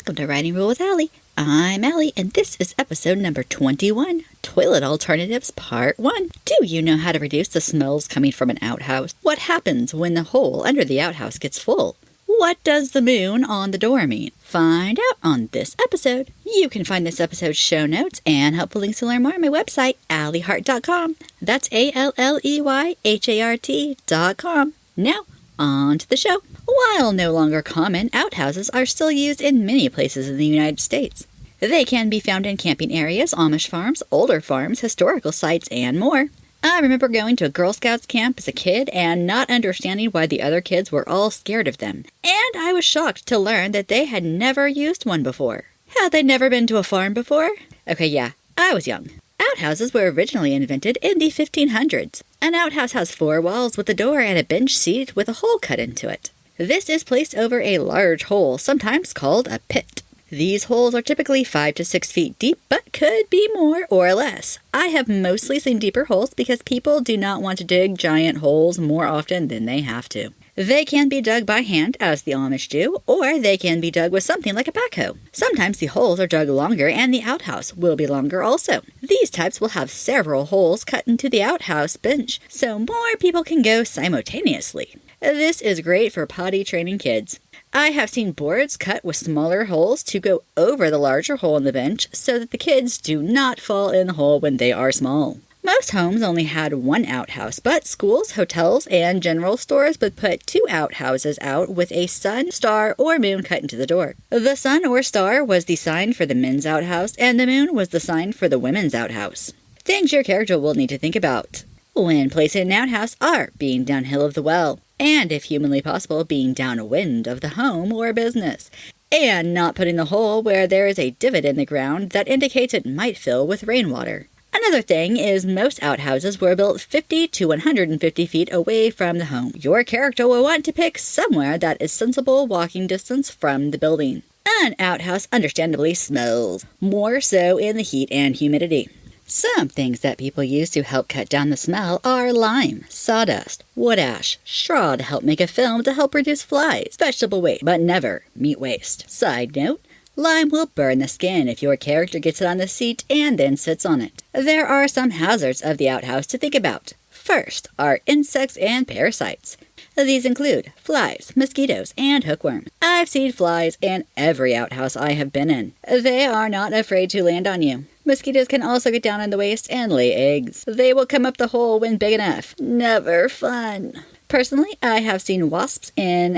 Welcome to Writing Rule with Allie. I'm Allie, and this is episode number 21, Toilet Alternatives Part 1. Do you know how to reduce the smells coming from an outhouse? What happens when the hole under the outhouse gets full? What does the moon on the door mean? Find out on this episode. You can find this episode's show notes and helpful links to learn more on my website, AllieHart.com. That's ALLEYHART.com. Now, on to the show. While no longer common, outhouses are still used in many places in the United States. They can be found in camping areas, Amish farms, older farms, historical sites, and more. I remember going to a Girl Scouts camp as a kid and not understanding why the other kids were all scared of them. And I was shocked to learn that they had never used one before. Had they never been to a farm before? Okay, yeah, I was young. Outhouses were originally invented in the 1500s. An outhouse has 4 walls with a door and a bench seat with a hole cut into it. This is placed over a large hole, sometimes called a pit. These holes are typically 5 to 6 feet deep, but could be more or less. I have mostly seen deeper holes because people do not want to dig giant holes more often than they have to. They can be dug by hand, as the Amish do, or they can be dug with something like a backhoe. Sometimes the holes are dug longer and the outhouse will be longer also. These types will have several holes cut into the outhouse bench, so more people can go simultaneously. This is great for potty training kids. I have seen boards cut with smaller holes to go over the larger hole in the bench so that the kids do not fall in the hole when they are small. Most homes only had 1 outhouse, but schools, hotels, and general stores would put 2 outhouses out with a sun, star, or moon cut into the door. The sun or star was the sign for the men's outhouse, and the moon was the sign for the women's outhouse. Things your character will need to think about when placing an outhouse are being downhill of the well, and if humanly possible, being downwind of the home or business, and not putting the hole where there is a divot in the ground that indicates it might fill with rainwater. Another thing is most outhouses were built 50 to 150 feet away from the home. Your character will want to pick somewhere that is sensible walking distance from the building. An outhouse understandably smells, more so in the heat and humidity. Some things that people use to help cut down the smell are lime, sawdust, wood ash, straw to help make a film to help reduce flies, vegetable waste, but never meat waste. Side note, lime will burn the skin if your character gets it on the seat and then sits on it. There are some hazards of the outhouse to think about. First are insects and parasites. These include flies, mosquitoes, and hookworms. I've seen flies in every outhouse I have been in. They are not afraid to land on you. Mosquitoes can also get down in the waist and lay eggs. They will come up the hole when big enough. Never fun. Personally, I have seen wasps in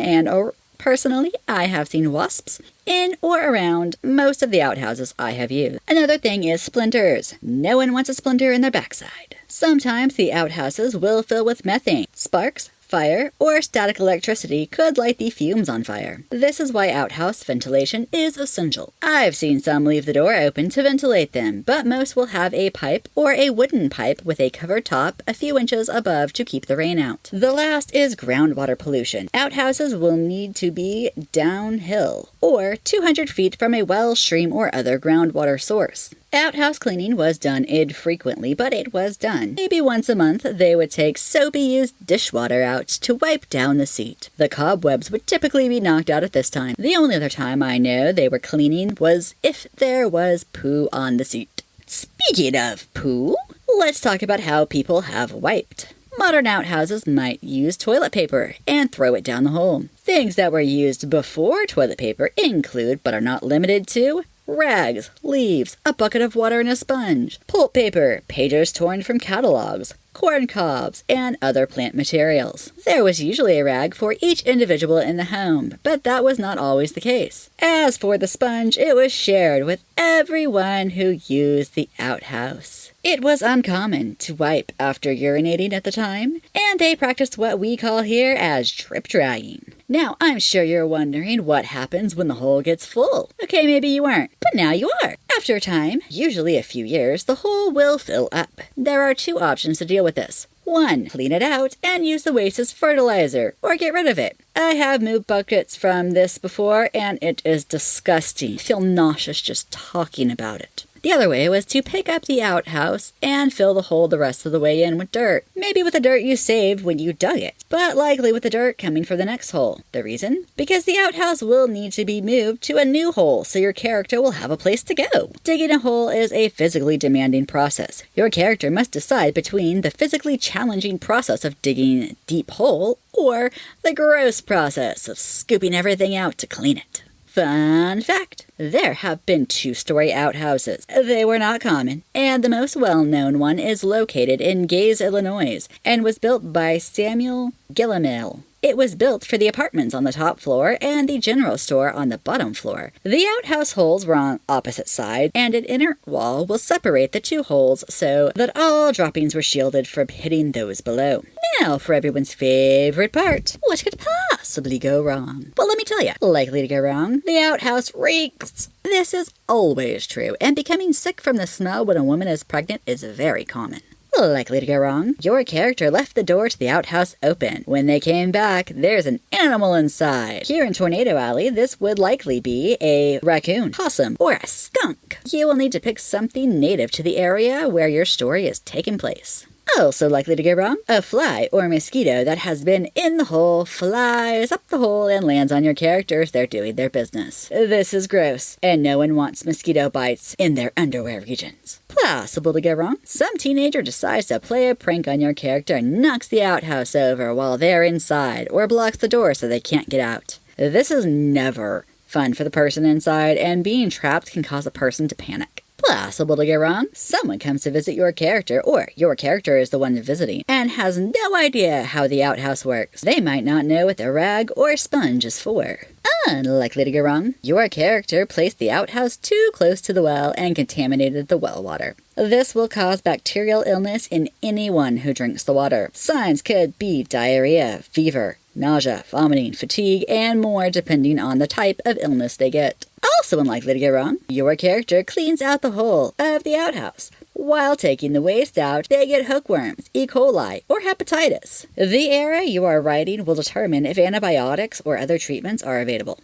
or around most of the outhouses I have used. Another thing is splinters. No one wants a splinter in their backside. Sometimes the outhouses will fill with methane. Sparks, fire, or static electricity could light the fumes on fire. This is why outhouse ventilation is essential. I've seen some leave the door open to ventilate them, but most will have a pipe or a wooden pipe with a covered top a few inches above to keep the rain out. The last is groundwater pollution. Outhouses will need to be downhill, or 200 feet from a well, stream, or other groundwater source. Outhouse cleaning was done infrequently, but it was done. Maybe once a month, they would take soapy used dishwater out to wipe down the seat. The cobwebs would typically be knocked out at this time. The only other time I know they were cleaning was if there was poo on the seat. Speaking of poo, let's talk about how people have wiped. Modern outhouses might use toilet paper and throw it down the hole. Things that were used before toilet paper include, but are not limited to, rags, leaves, a bucket of water and a sponge, pulp paper, pages torn from catalogs, corn cobs, and other plant materials. There was usually a rag for each individual in the home, but that was not always the case. As for the sponge, it was shared with everyone who used the outhouse. It was uncommon to wipe after urinating at the time, and they practiced what we call here as drip drying. Now, I'm sure you're wondering what happens when the hole gets full. Okay, maybe you weren't, but now you are. After a time, usually a few years, the hole will fill up. There are 2 options to deal with this. 1, clean it out and use the waste as fertilizer, or get rid of it. I have moved buckets from this before, and it is disgusting. I feel nauseous just talking about it. The other way was to pick up the outhouse and fill the hole the rest of the way in with dirt. Maybe with the dirt you saved when you dug it, but likely with the dirt coming from the next hole. The reason? Because the outhouse will need to be moved to a new hole, so your character will have a place to go. Digging a hole is a physically demanding process. Your character must decide between the physically challenging process of digging a deep hole or the gross process of scooping everything out to clean it. Fun fact, there have been two-story outhouses. They were not common, and the most well-known one is located in Gaze, Illinois, and was built by Samuel Gillamel. It was built for the apartments on the top floor and the general store on the bottom floor. The outhouse holes were on opposite sides, and an inner wall will separate the two holes so that all droppings were shielded from hitting those below. Now for everyone's favorite part. What could possibly go wrong? Well, let me tell you. Likely to go wrong. The outhouse reeks. This is always true, and becoming sick from the smell when a woman is pregnant is very common. Likely to go wrong. Your character left the door to the outhouse open. When they came back, there's an animal inside. Here in Tornado Alley, this would likely be a raccoon, possum, or a skunk. You will need to pick something native to the area where your story is taking place. Also likely to go wrong, a fly or mosquito that has been in the hole flies up the hole and lands on your character as they're doing their business. This is gross, and no one wants mosquito bites in their underwear regions. Possible to go wrong. Some teenager decides to play a prank on your character and knocks the outhouse over while they're inside, or blocks the door so they can't get out. This is never fun for the person inside, and being trapped can cause a person to panic. Possible to go wrong. Someone comes to visit your character, or your character is the one visiting, and has no idea how the outhouse works. They might not know what the rag or sponge is for. Unlikely to go wrong. Your character placed the outhouse too close to the well and contaminated the well water. This will cause bacterial illness in anyone who drinks the water. Signs could be diarrhea, fever, nausea, vomiting, fatigue, and more depending on the type of illness they get. Also unlikely to go wrong, your character cleans out the whole of the outhouse. While taking the waste out, they get hookworms, E. coli, or hepatitis. The era you are writing will determine if antibiotics or other treatments are available.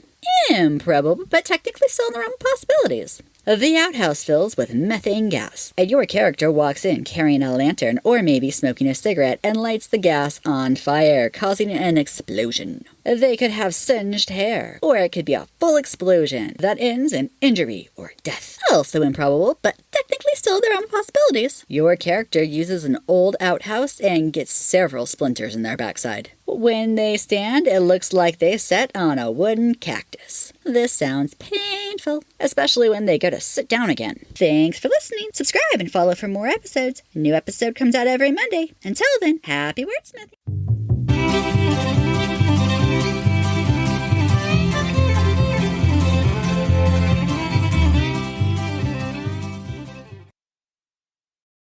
Improbable, but technically still in the realm of possibilities. The outhouse fills with methane gas, and your character walks in carrying a lantern or maybe smoking a cigarette and lights the gas on fire, causing an explosion. They could have singed hair, or it could be a full explosion that ends in injury or death. Also improbable, but technically still in the realm of possibilities. Your character uses an old outhouse and gets several splinters in their backside. When they stand, it looks like they sat on a wooden cactus. This sounds painful, especially when they go to sit down again. Thanks for listening. Subscribe and follow for more episodes. A new episode comes out every Monday. Until then, happy wordsmithing.